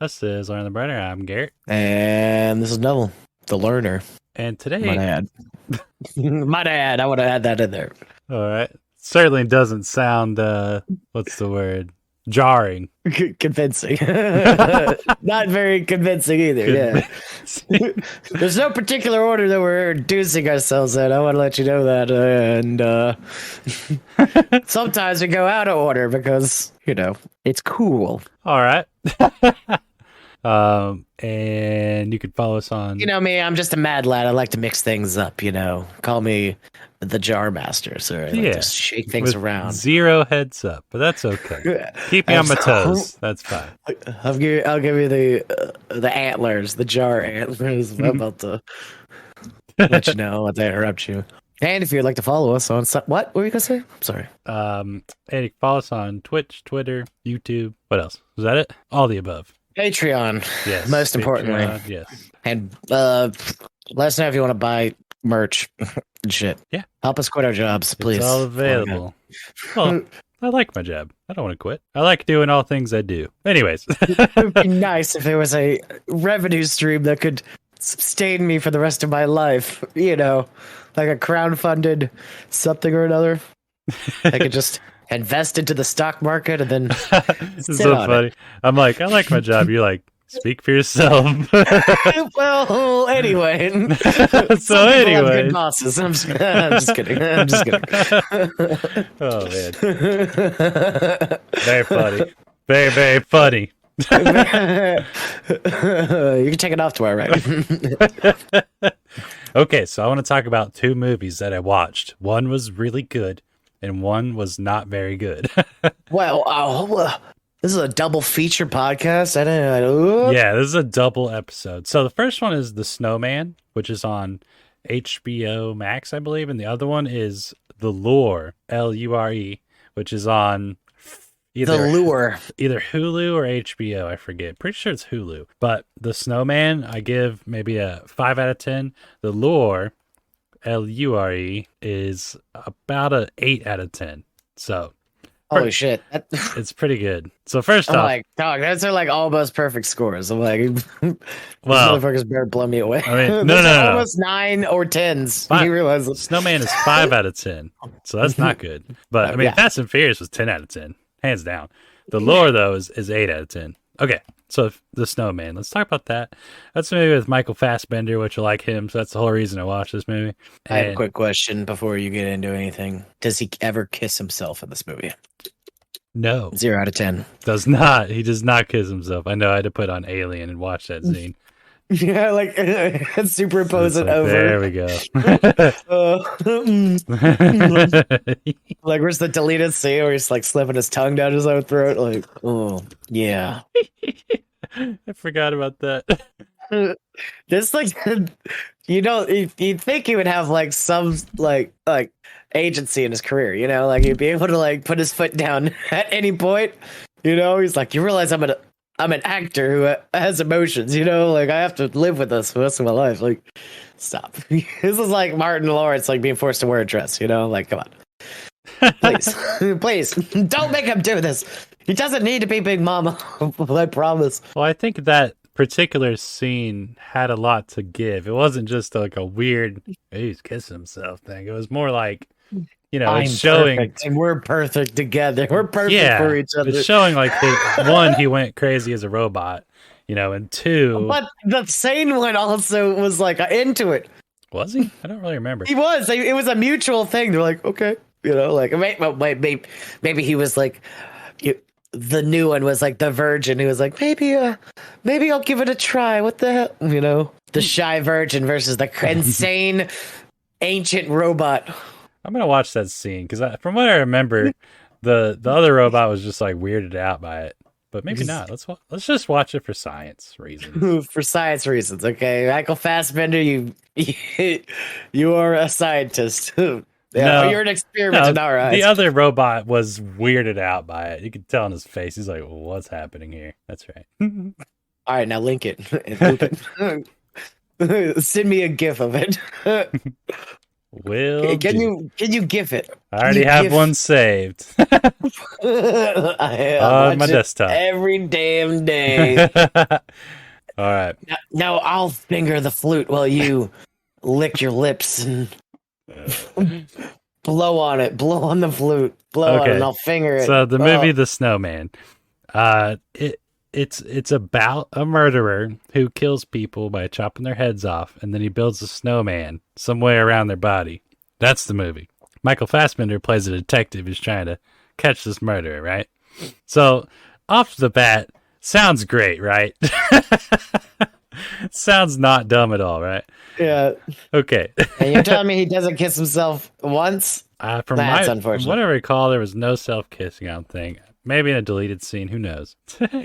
This is Learn the Burner. I'm Garrett. And this is Neville, the learner. And today, Might I add. Might I add, I want to add that in there. all right, certainly doesn't sound, what's the word? Jarring. Convincing. Not very convincing either, yeah. There's no particular order that we're introducing ourselves in. I want to let you know that. And sometimes we go out of order because, it's cool. All right. And you can follow us on... You know me, I'm just a mad lad. I like to mix things up, Call me the jar master, sir. I like to shake things around. Zero heads up, but that's okay. Keep me on my toes. That's fine. I'll give you the antlers, the jar antlers. I'm about to let you know if I interrupt you. And if you'd like to follow us on what were you gonna say? I'm sorry. And you can follow us on Twitch, Twitter, YouTube. What else? Was that it? All the above. Patreon. Yes. Most importantly. Yes. And let us know if you want to buy merch and shit. Yeah. Help us quit our jobs, please. It's all available. Well, I like my job. I don't want to quit. I like doing all things I do. Anyways. It would be nice if there was a revenue stream that could sustain me for the rest of my life. Like a crowdfunded something or another. I could just invest into the stock market and then This is so funny. I'm like, I like my job. You're like, speak for yourself. Well, anyway. So anyway, good bosses. I'm just kidding. Oh man, very funny. Very, very funny. You can take it off tomorrow, right? Okay, so I want to talk about two movies that I watched. One was really good, and one was not very good. Well, this is a double feature podcast. Yeah, this is a double episode. So the first one is The Snowman, which is on HBO Max, I believe, and the other one is The Lure, Lure, which is on The Lure, either Hulu or HBO. I forget. Pretty sure it's Hulu. But The Snowman, I give maybe a 5 out of 10. The Lure, Lure, is about a 8 out of 10. So. Holy shit. It's pretty good. So first off, like, dog, those are like almost perfect scores. I'm like, these well, motherfuckers better blow me away. I mean, no. Almost 9 or 10s. You realize Snowman is 5 out of 10. So that's not good. But I mean, Fast and Furious was 10 out of 10. Hands down. The Lure, though, is 8 out of 10. Okay, so The Snowman. Let's talk about that. That's a movie with Michael Fassbender, which I like him, so that's the whole reason I watched this movie. I have a quick question before you get into anything. Does he ever kiss himself in this movie? No. 0 out of 10. Does not. He does not kiss himself. I know I had to put on Alien and watch that scene. Yeah, like superimpose it over. There we go. Like, where's the deleted scene where he's like slipping his tongue down his own throat? Like, oh, yeah. I forgot about that. This, like, you'd think he would have like some like agency in his career, like he'd be able to like put his foot down at any point. He's like, you realize I'm an actor who has emotions, like I have to live with this for the rest of my life. Like, stop. This is like Martin Lawrence, like being forced to wear a dress, like, come on. Please, don't make him do this. He doesn't need to be Big Mama. I promise. Well, I think that particular scene had a lot to give. It wasn't just like a weird, he's kissing himself thing. It was more like, it's showing, perfect, and we're perfect together. We're perfect for each other. It's showing like one, he went crazy as a robot, and two, but the sane one also was like into it. Was he? I don't really remember. He was. It was a mutual thing. They're like, okay, like maybe he was like, the new one was like the virgin. He was like, maybe I'll give it a try. What the hell, the shy virgin versus the insane ancient robot. I'm gonna watch that scene because from what I remember, the other robot was just like weirded out by it, but maybe not. Let's just watch it for science reasons. For science reasons, okay. Michael Fassbender, you are a scientist. Yeah, no, you're an experiment in our eyes. The other robot was weirded out by it. You could tell on his face. He's like, "What's happening here?" That's right. All right, now link it. Send me a GIF of it. Will Can do. you give it? I already have one saved I on my watch it desktop. every damn day. All right. Now I'll finger the flute while you lick your lips and blow on it. Blow on the flute. Blow on it, and I'll finger it. So the movie The Snowman. It's about a murderer who kills people by chopping their heads off, and then he builds a snowman some way around their body. That's the movie. Michael Fassbender plays a detective who's trying to catch this murderer, right? So off the bat, sounds great, right? Sounds not dumb at all, right? Yeah. Okay. And you're telling me he doesn't kiss himself once? From unfortunate. what I recall, there was no self-kissing, I don't think. Maybe in a deleted scene, who knows?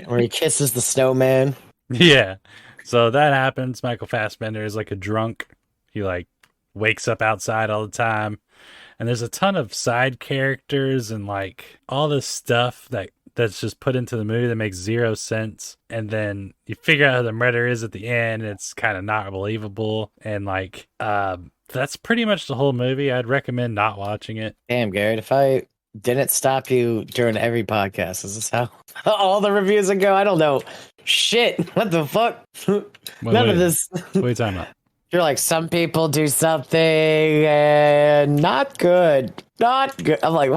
Where he kisses the snowman. Yeah. So that happens. Michael Fassbender is like a drunk. He like wakes up outside all the time. And there's a ton of side characters and like all this stuff that's just put into the movie that makes zero sense. And then you figure out who the murder is at the end, and it's kind of not believable. And like that's pretty much the whole movie. I'd recommend not watching it. Damn, Garrett, if I didn't stop you during every podcast, is this how all the reviews would go? I don't know. Shit. What the fuck? None of this. What are you talking about? You're like, some people do something and not good. Not good. I'm like,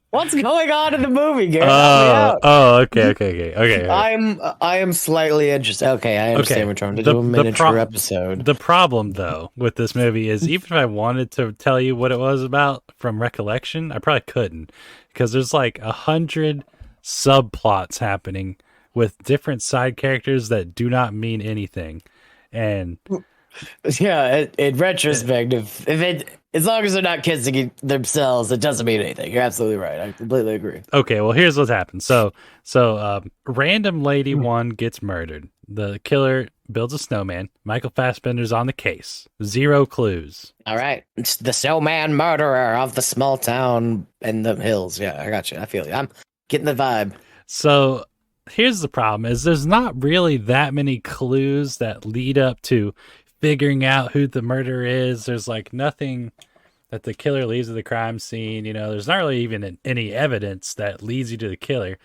what's going on in the movie, Garrett? Okay. I am slightly interested. Okay, I understand we're trying to do a miniature episode. The problem, though, with this movie is even if I wanted to tell you what it was about from recollection, I probably couldn't, because there's like 100 subplots happening with different side characters that do not mean anything. And yeah, in retrospect, if it, as long as they're not kissing themselves, it doesn't mean anything. You're absolutely right. I completely agree. Okay, well, here's what's happened. So random lady one gets murdered. The killer builds a snowman. Michael Fassbender's on the case. Zero clues. All right, it's the snowman murderer of the small town in the hills. Yeah, I got you. I feel you. I'm getting the vibe. So here's the problem: is there's not really that many clues that lead up to figuring out who the murderer is. There's like nothing that the killer leaves at the crime scene. You know, there's not really even any evidence that leads you to the killer.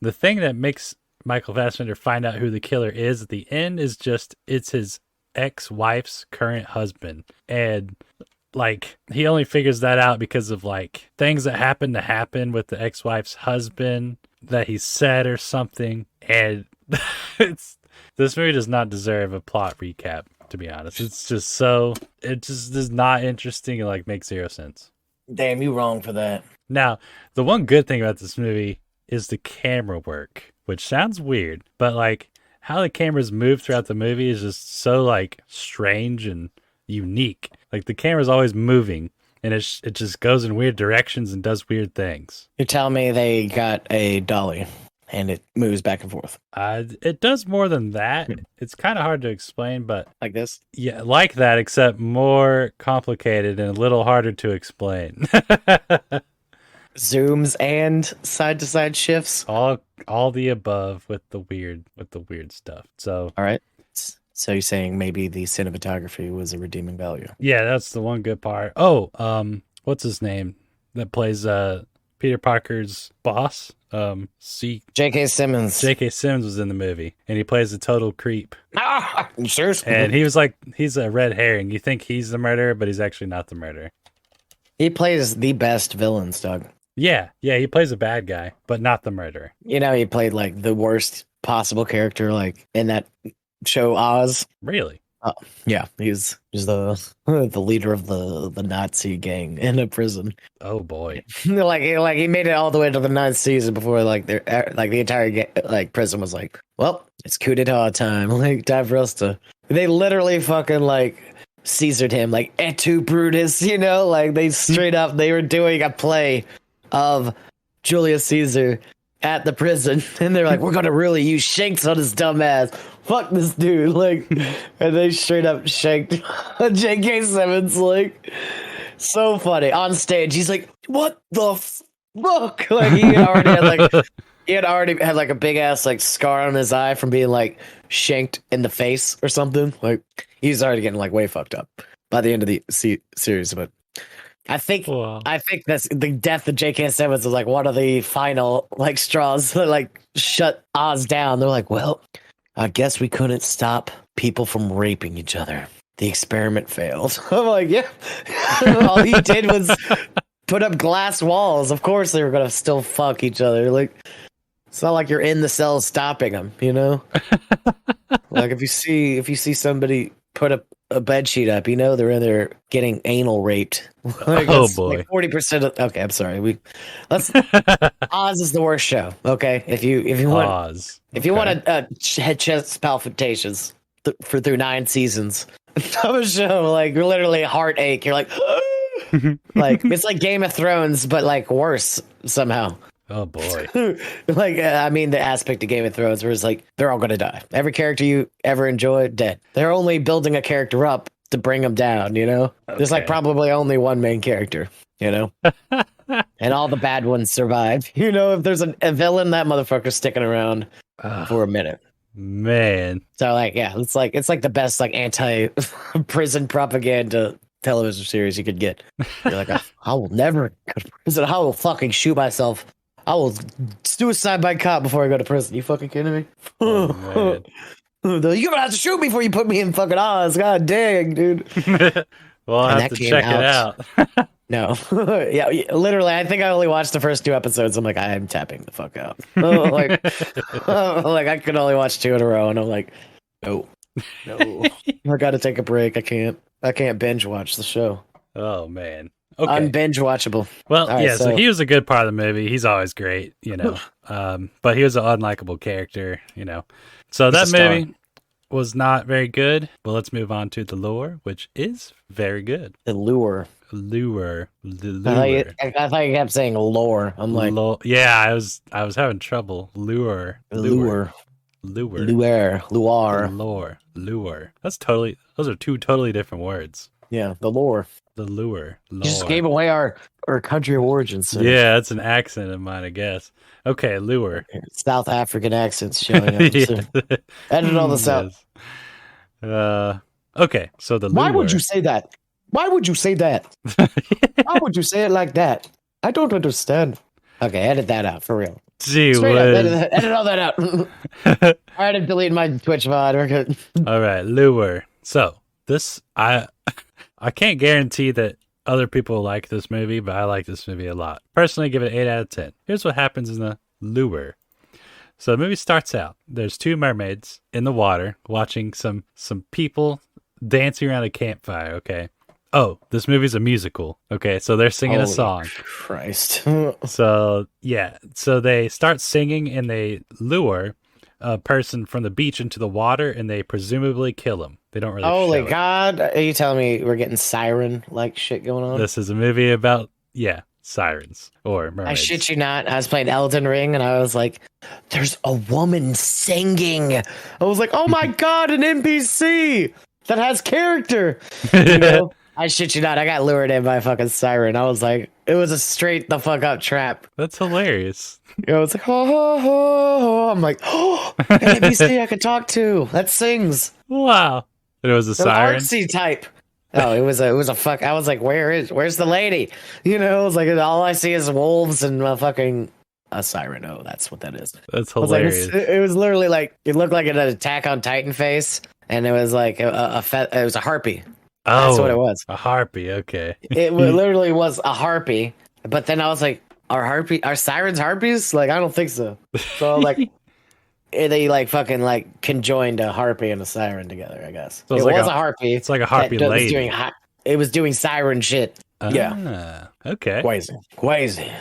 The thing that makes Michael Fassbender find out who the killer is at the end is just it's his ex-wife's current husband. And like he only figures that out because of like things that happen with the ex-wife's husband that he said or something. And this movie does not deserve a plot recap, to be honest. It's just it just is not interesting and like makes zero sense. Damn, you wrong for that. Now, the one good thing about this movie is the camera work, which sounds weird, but like how the cameras move throughout the movie is just so like strange and unique. Like the camera's always moving and it just goes in weird directions and does weird things. You're telling me they got a dolly and it moves back and forth. It does more than that. It's kind of hard to explain, but like this? Yeah, like that, except more complicated and a little harder to explain. Zooms and side-to-side shifts. All the above with the weird stuff. So all right. So you're saying maybe the cinematography was a redeeming value? Yeah, that's the one good part. Oh, what's his name that plays Peter Parker's boss? J.K. Simmons. J.K. Simmons was in the movie, and he plays a total creep. Seriously? And he's a red herring. You think he's the murderer, but he's actually not the murderer. He plays the best villains, Doug. Yeah, he plays a bad guy, but not the murderer. You know, he played like the worst possible character, like in that show Oz. Really? Yeah, he's the leader of the Nazi gang in a prison. Oh boy! like he made it all the way to the 9th season before like the entire like prison was like, well, it's coup d'etat time. Like time for us to. They literally fucking like Caesared him, like et tu Brutus. You know, like they straight up they were doing a play of Julius Caesar at the prison, and they're like, we're gonna really use shanks on his dumb ass. Fuck this dude, like, and they straight up shanked J.K. Simmons, like, so funny on stage. He's like, what the fuck? Like he had already had like a big ass like scar on his eye from being like shanked in the face or something. Like he's already getting like way fucked up. by the end of the series. But I think Wow. that's the death of J.K. Simmons was like one of the final like straws that like shut Oz down. They're like, well, I guess we couldn't stop people from raping each other. The experiment failed. I'm like, yeah. All he did was put up glass walls. Of course they were gonna still fuck each other. Like, it's not like you're in the cell stopping them, you know? Like if you see somebody put a bed sheet up, you know they're in there getting anal raped. Like, Oh boy. like 40% of okay, I'm sorry. Oz is the worst show. Okay. If you want Oz. if you want a head chest palpitations through 9 seasons of a show, like literally a heartache, you're like like it's like Game of Thrones, but like worse somehow. Oh boy. Like I mean the aspect of Game of Thrones where it's like they're all gonna die. Every character you ever enjoyed dead. They're only building a character up to bring them down, you know? Okay. There's like probably only one main character, you know? And all the bad ones survive. You know, if there's a villain, that motherfucker's sticking around for a minute. Man. So like yeah, it's like the best like anti prison propaganda television series you could get. You're like, I will never go to prison. I will fucking shoot myself. I will suicide by cop before I go to prison. You fucking kidding me? Oh, you're gonna have to shoot me before you put me in fucking Oz. God dang, dude. Well, I'll have to check it out. No. Yeah, literally, I think I only watched the first 2 episodes. I'm like, I am tapping the fuck out. Like I could only watch 2 in a row, and I'm like, no. I gotta take a break. I can't binge watch the show. Oh man. Okay. Unbinge watchable. Well, right, yeah, so he was a good part of the movie. He's always great, you know. But he was an unlikable character, you know. So that movie was not very good. Well, let's move on to The Lure, which is very good. The Lure. Lure. I thought you kept saying lore. I'm like, yeah, I was having trouble. Lure. Lure. Those are 2 totally different words. Yeah, the lore. The lure. You just gave away our country of origin. So. Yeah, that's an accent of mine, I guess. Okay, lure. South African accents showing up. Yeah. Edit all this out. Okay, so the lure. Why would you say that? Why would you say that? Why would you say it like that? I don't understand. Okay, edit that out for real. Gee, edit all that out. All right, I'm deleting my Twitch VOD. We're good. All right, lure. So this I can't guarantee that other people like this movie, but I like this movie a lot. Personally, give it 8 out of 10. Here's what happens in the Lure. So the movie starts out. There's 2 mermaids in the water watching some people dancing around a campfire, okay? Oh, this movie's a musical, okay? So they're singing a song. Christ. So, yeah. So they start singing and they lure a person from the beach into the water and they presumably kill him. They don't really Holy God. Are you telling me we're getting siren-like shit going on? This is a movie about, sirens or mermaids. I shit you not. I was playing Elden Ring and I was like, there's a woman singing. I was like, oh my God, an NPC that has character. You know? I shit you not. I got lured in by a fucking siren. I was like, it was a straight the fuck up trap. That's hilarious. You know, it's like, ho, ho, ho, ho. I'm like, oh, an NPC I could talk to that sings. Wow. And it was a siren? Artsy type. Oh, it was a fuck. I was like, where's the lady? You know, it was like, all I see is wolves and a siren. Oh, that's what that is. That's hilarious. It was literally like, it looked like an Attack on Titan face. And it was like it was a harpy. Oh, that's what it was. A harpy. Okay. It literally was a harpy. But then I was like, are sirens harpies? Like, I don't think so. So like, they like fucking like conjoined a harpy and a siren together, I guess. So it was a harpy. It's like a harpy lady. It was doing siren shit. Yeah. Okay. Crazy.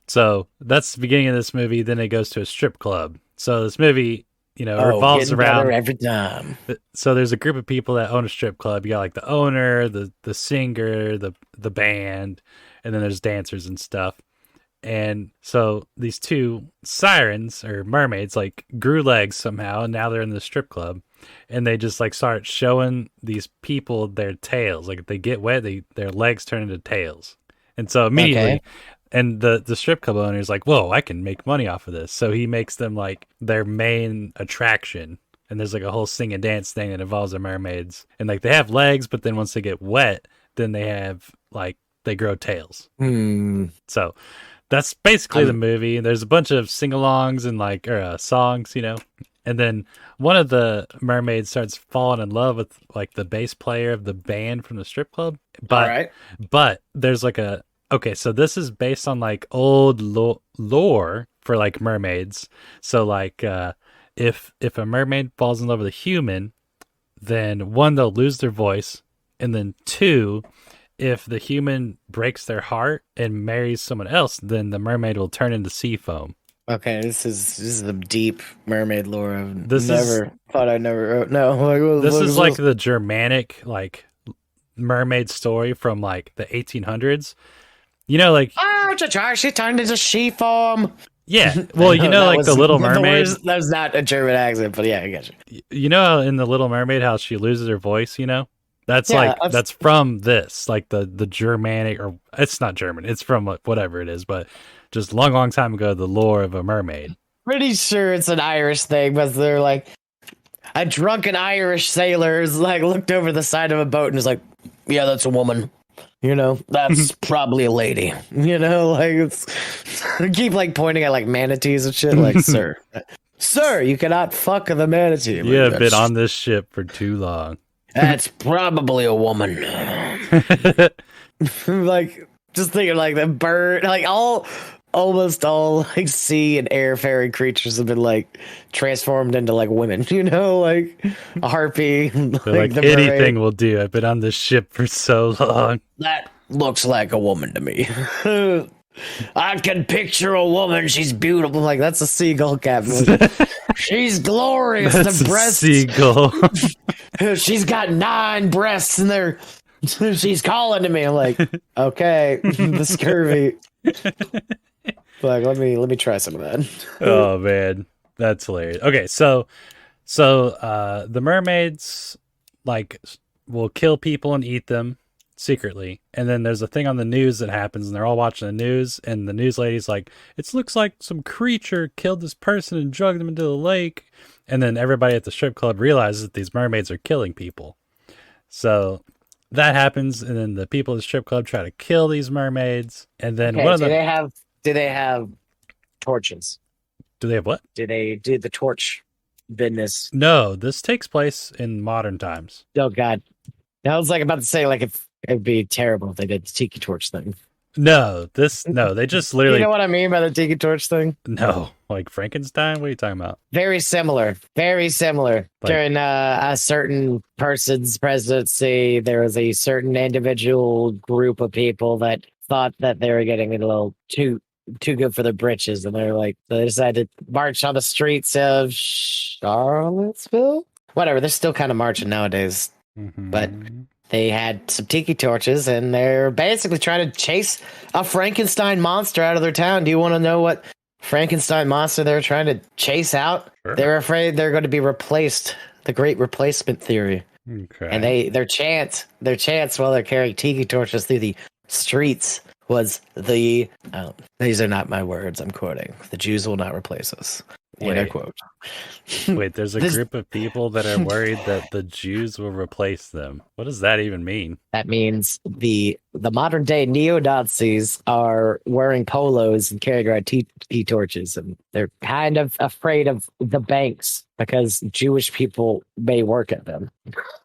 So that's the beginning of this movie. Then it goes to a strip club. So this movie, revolves around every time. So there's a group of people that own a strip club. You got like the owner, the singer, the band, and then there's dancers and stuff. And so these 2 sirens or mermaids like grew legs somehow, and now they're in the strip club, and they just like start showing these people their tails. Like if they get wet, their legs turn into tails. And so immediately, and the strip club owner is like, whoa, I can make money off of this. So he makes them like their main attraction and there's like a whole sing and dance thing that involves the mermaids, and like they have legs, but then once they get wet, then they have like they grow tails. So that's basically the movie. There's a bunch of sing-alongs and like songs, and then one of the mermaids starts falling in love with like the bass player of the band from the strip club. But there's like so this is based on like old lore for like mermaids. So like if a mermaid falls in love with a human, then one, they'll lose their voice, and then two, if the human breaks their heart and marries someone else, then the mermaid will turn into sea foam. Okay, this is the deep mermaid lore. Thought I'd never. No, this is like the Germanic like mermaid story from like the 1800s. Like she turned into she foam. Yeah, well, like the Little Mermaid. That was not a German accent, but yeah, I get you. In the Little Mermaid, how she loses her voice. That's that's from this, like the Germanic, or it's not German. It's from whatever it is, but just a long time ago, the lore of a mermaid. Pretty sure it's an Irish thing, but they're like a drunken Irish sailor is like looked over the side of a boat and is like, "Yeah, that's a woman." That's probably a lady. Like it's I keep like pointing at like manatees and shit. Like, sir, you cannot fuck the manatee. You have been on this ship for too long. That's probably a woman. Like, just thinking like the bird, like almost all like sea and air faring creatures have been like transformed into like women. Like a harpy. like anything will do. I've been on this ship for so long. That looks like a woman to me. I can picture a woman. She's beautiful. Like, that's a seagull, Captain. She's glorious. That's the breasts. Seagull. She's got 9 breasts in there. She's calling to me. I'm like, okay, the scurvy. Like, let me try some of that. Oh man, that's hilarious. Okay, so the mermaids like will kill people and eat them secretly, and then there's a thing on the news that happens, and they're all watching the news, and the news lady's like, it looks like some creature killed this person and dragged them into the lake, and then everybody at the strip club realizes that these mermaids are killing people. So that happens, and then the people at the strip club try to kill these mermaids, and then do they have torches? Do they have what? Do they do the torch business? No, this takes place in modern times. Oh God, I was like about to say like if it'd be terrible if they did the tiki torch thing. No, they just literally. You know what I mean by the tiki torch thing? No, like Frankenstein. What are you talking about? Very similar. Like, during a certain person's presidency, there was a certain individual group of people that thought that they were getting a little too good for their britches, and they decided to march on the streets of Charlottesville. Whatever, they're still kind of marching nowadays, but they had some tiki torches, and they're basically trying to chase a Frankenstein monster out of their town. Do you want to know what Frankenstein monster they're trying to chase out? Sure. They're afraid they're going to be replaced. The Great Replacement Theory. Okay. And their chant while they're carrying tiki torches through the streets was these are not my words, I'm quoting. The Jews will not replace us. End quote. Wait, there's a group of people that are worried that the Jews will replace them. What does that even mean? That means the modern day neo-Nazis are wearing polos and carrying around tiki torches, and they're kind of afraid of the banks because Jewish people may work at them.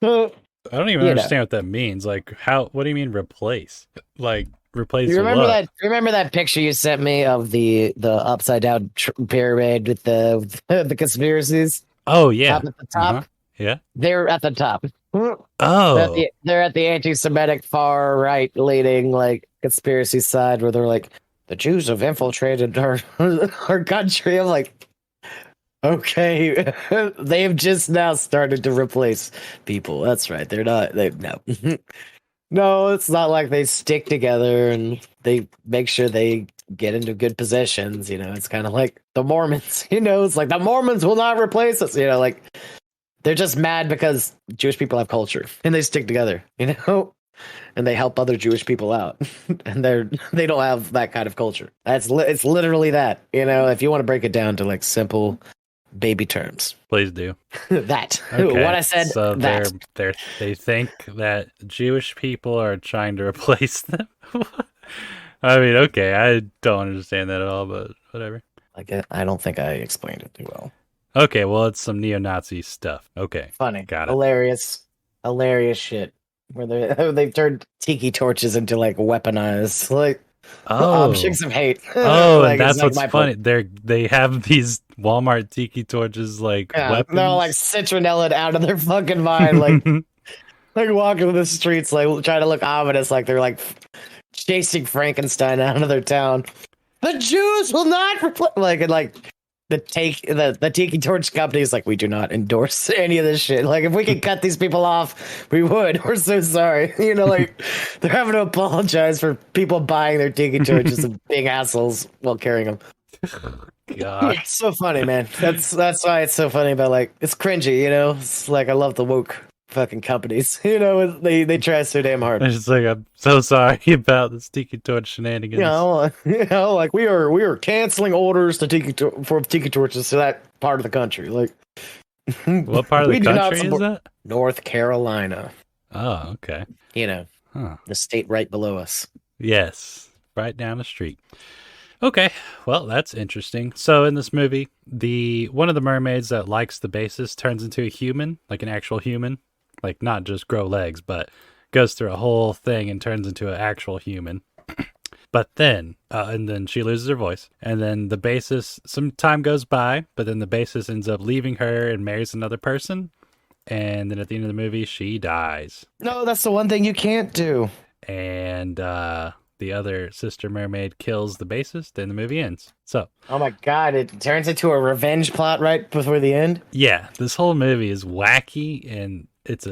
I don't even understand what that means. Like, what do you mean replace? Like, replace. You remember that picture you sent me of the upside down pyramid with the conspiracies? Oh yeah, up at the top. Yeah, they're at the top. Oh, they're at the anti-Semitic far right leaning like conspiracy side where they're like, the Jews have infiltrated our country. I'm like, okay, they've just now started to replace people. That's right. They're not. No. No, it's not like they stick together and they make sure they get into good positions. It's kind of like the Mormons. It's like the Mormons will not replace us. Like they're just mad because Jewish people have culture and they stick together. And they help other Jewish people out, and they don't have that kind of culture. It's literally that. If you want to break it down to like simple baby terms. Please do. That. Okay. What I said. So that. they think that Jewish people are trying to replace them. I mean, okay, I don't understand that at all, but whatever. Like, I don't think I explained it too well. Okay, well, it's some neo-Nazi stuff. Okay, Funny, got it. hilarious shit. Where they've turned tiki torches into like weaponized like objects of hate. Oh, Like, and it's that's like what's my funny. point. They have these Walmart tiki torches like Yeah, they're all like weapons. citronella out of their fucking mind, like walking the streets, like trying to look ominous, like they're like chasing Frankenstein out of their town. The Jews will not replace, like, and like the Tiki Torch company is like, we do not endorse any of this shit. Like, if we could cut these people off, we would. We're so sorry. You know, like, they're having to apologize for people buying their Tiki Torches and being assholes while carrying them. God, It's so funny, man. That's why it's so funny. But like, it's cringy. You know, it's like I love the woke fucking companies. You know, they try so damn hard. it's just like I'm so sorry about the tiki torch shenanigans. Like we are canceling orders to for Tiki Torches to that part of the country. Like, what part of the country is that? North Carolina. Oh, okay. You know, the state right below us. Yes, right down the street. Okay, well, that's interesting. So in this movie, one of the mermaids that likes the bassist turns into a human, like an actual human, like not just grow legs, but goes through a whole thing and turns into an actual human. But then, and then she loses her voice, and then the bassist, some time goes by, but then the bassist ends up leaving her and marries another person, and then at the end of the movie, she dies. No, that's the one thing you can't do. And the other sister mermaid kills the bassist, and the movie ends. So, oh my god, it turns into a revenge plot right before the end. Yeah, this whole movie is wacky, and it's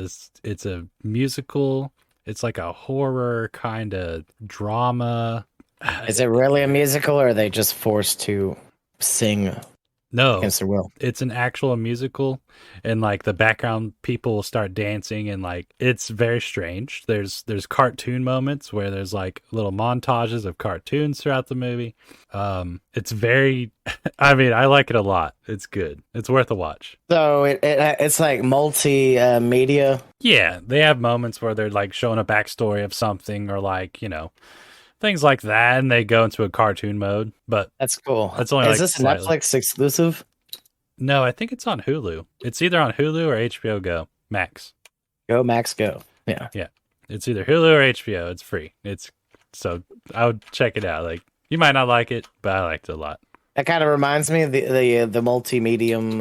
a musical. It's like a horror kind of drama. Is it really a musical, or are they just forced to sing? No, against their will. It's an actual musical, and like the background people will start dancing, and like it's very strange. There's cartoon moments where there's like little montages of cartoons throughout the movie. It's very, I mean, I like it a lot. It's good. It's worth a watch. So it's like multi-media. Yeah, they have moments where they're like showing a backstory of something, or like, you know, things like that, and they go into a cartoon mode. But that's cool. That's only Is this Netflix exclusive? No, I think it's on Hulu. It's either on Hulu or HBO Go Max. Go Max Go. Yeah. It's either Hulu or HBO. It's free. So I would check it out. Like, you might not like it, but I liked it a lot. That kind of reminds me of the multi-medium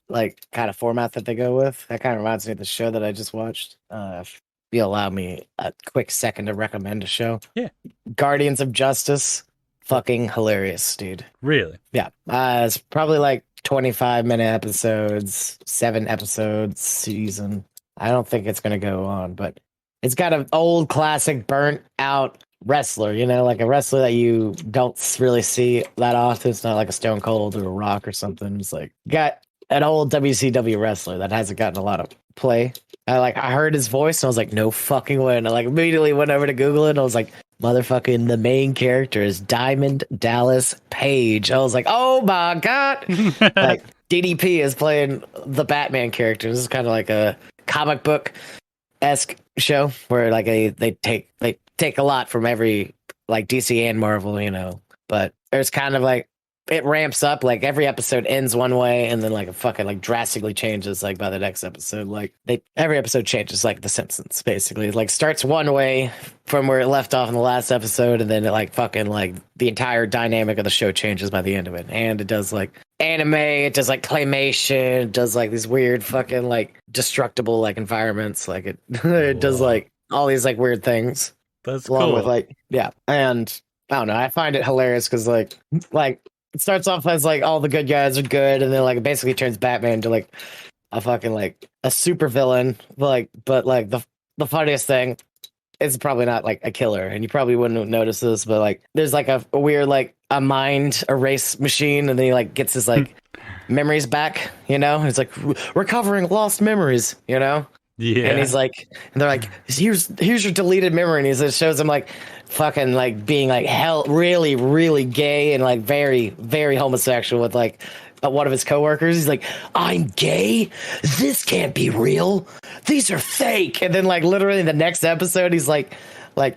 like kind of format that they go with. That kind of reminds me of the show that I just watched. If you allow me a quick second to recommend a show. Yeah. Guardians of Justice. Fucking hilarious, dude. Really? Yeah. It's probably like 25-minute episodes, 7 episodes season. I don't think it's going to go on, but it's got an old classic burnt out wrestler, you know, like a wrestler that you don't really see that often. It's not like a Stone Cold or a Rock or something. It's like got an old WCW wrestler that hasn't gotten a lot of play. I heard his voice and I was like, no fucking way. And I like immediately went over to Google it and I was like, motherfucking the main character is Diamond Dallas Page. I was like, oh my god. Like DDP is playing the Batman character. This is kind of like a comic book esque show where like they take a lot from every like DC and Marvel, you know. But there's kind of like it ramps up, like every episode ends one way and then like it fucking like drastically changes like by the next episode. Like every episode changes, like The Simpsons basically. It like starts one way from where it left off in the last episode, and then it like fucking like the entire dynamic of the show changes by the end of it. And it does like anime, it does like claymation, it does like these weird fucking like destructible like environments, like it does like all these like weird things. That's along cool. with like and I don't know, I find it hilarious because like it starts off as like all the good guys are good, and then like it basically turns Batman into like a fucking like a super villain. But like the funniest thing is probably not like a killer, and you probably wouldn't notice this, but like there's like a weird like a mind erase machine, and then he like gets his like memories back, you know? It's like recovering lost memories, you know? Yeah. And he's like, and they're like, here's your deleted memory, and it shows him like fucking like being like hell really really gay and like very very homosexual with like one of his coworkers. He's like, "I'm gay. This can't be real. These are fake." And then like literally the next episode, he's like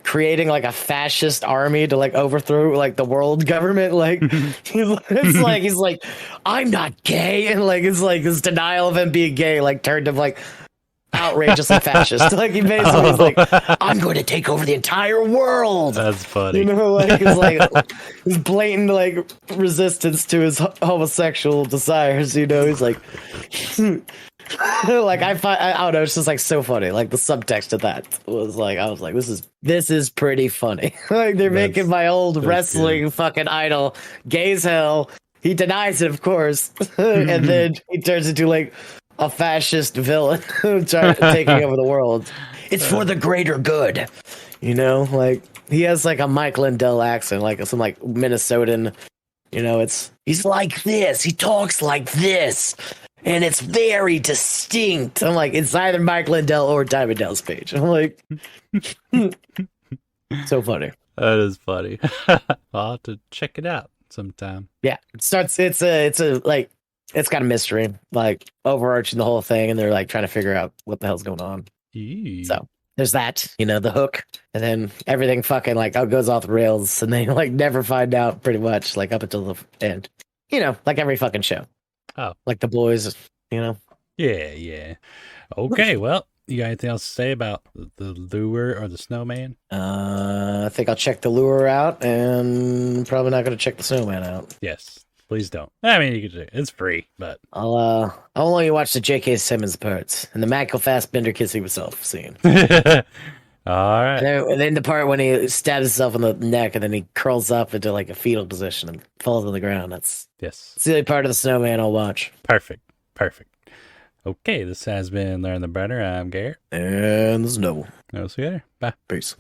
creating like a fascist army to like overthrow like the world government. Like he's like, "I'm not gay," and like it's like his denial of him being gay like turned him like outrageously fascist. Like he basically is like, "I'm going to take over the entire world." That's funny. You know, like it's like his blatant like resistance to his homosexual desires. You know, he's like, like I don't know. It's just like so funny. Like the subtext of that was like, I was like, this is pretty funny. Like they're making my old wrestling fucking idol gay as hell. He denies it, of course, and then he turns into like a fascist villain taking over the world. It's for the greater good, you know. Like he has like a Mike Lindell accent, like some like Minnesotan. You know, he's like this. He talks like this, and it's very distinct. I'm like, it's either Mike Lindell or Diamond Dallas Page. I'm like, so funny. That is funny. I'll have to check it out sometime. Yeah, it starts. It's a like. It's got a mystery, like overarching the whole thing, and they're like trying to figure out what the hell's going on. So there's that, you know, the hook, and then everything fucking like goes off the rails, and they like never find out pretty much, like up until the end. You know, like every fucking show. Oh, like The Boys, you know. Yeah. Okay, well, you got anything else to say about the Lure or the Snowman? I think I'll check the Lure out, and probably not going to check the Snowman out. Yes. Please don't. I mean, you could do it. It's free, but I'll only watch the J.K. Simmons parts and the Michael Fassbender kissing himself scene. All right. And then the part when he stabs himself in the neck and then he curls up into like a fetal position and falls on the ground. That's the only part of the Snowman I'll watch. Perfect. Okay, this has been Learn the Better. I'm Garrett. And the Snow. I'll see you later. Bye. Peace.